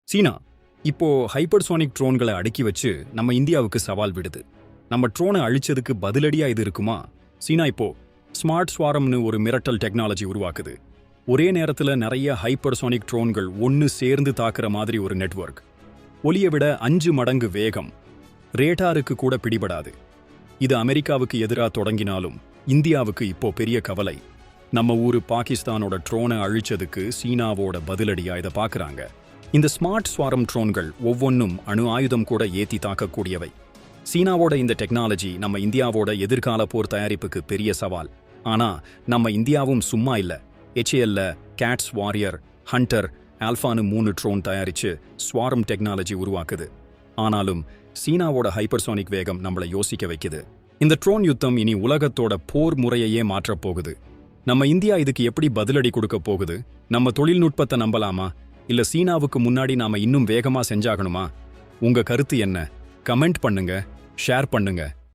சீனா இப்போ ஹைப்பர்சோனிக் ட்ரோன்களை அடுக்கி வச்சு நம்ம இந்தியாவுக்கு சவால் விடுது. நம்ம ட்ரோனை அழிச்சதுக்கு பதிலடியா இது இருக்குமா? சீனா இப்போ ஸ்மார்ட் ஸ்வாரம்னு ஒரு மிரட்டல் டெக்னாலஜி உருவாக்குது. ஒரே நேரத்தில் நிறைய ஹைப்பர்சோனிக் ட்ரோன்கள் ஒன்று சேர்ந்து தாக்குற மாதிரி ஒரு நெட்வொர்க். ஒலியை விட 5 மடங்கு வேகம். ரேடாருக்கு கூட பிடிபடாது. இது அமெரிக்காவுக்கு எதிராக தொடங்கினாலும் இந்தியாவுக்கு இப்போ பெரிய கவலை. நம்ம ஊரு பாகிஸ்தானோட ட்ரோனை அழிச்சதுக்கு சீனாவோட பதிலடியா இதை பார்க்குறாங்க. இந்த ஸ்மார்ட் ஸ்வாரம் ட்ரோன்கள் ஒவ்வொன்றும் அணு ஆயுதம் கூட ஏத்தி தாக்கக்கூடியவை. சீனாவோட இந்த டெக்னாலஜி நம்ம இந்தியாவோட எதிர்கால போர் தயாரிப்புக்கு பெரிய சவால். ஆனா நம்ம இந்தியாவும் சும்மா இல்ல. HALல கேட்ஸ் வாரியர், ஹண்டர், ஆல்ஃபானு 3 ட்ரோன் தயாரிச்சு ஸ்வாரம் டெக்னாலஜி உருவாக்குது. ஆனாலும் சீனாவோட ஹைப்பர்சோனிக் வேகம் நம்மளை யோசிக்க வைக்குது. இந்த ட்ரோன் யுத்தம் இனி உலகத்தோட போர் முறையையே மாற்றப் போகுது. நம்ம இந்தியா இதுக்கு எப்படி பதிலடி கொடுக்க போகுது? நம்ம தொழில்நுட்பத்தை நம்பலாமா, இல்ல சீனாவுக்கு முன்னாடி நாம இன்னும் வேகமா செஞ்சாகணுமா? உங்க கருத்து என்ன? கமெண்ட் பண்ணுங்க, ஷேர் பண்ணுங்க.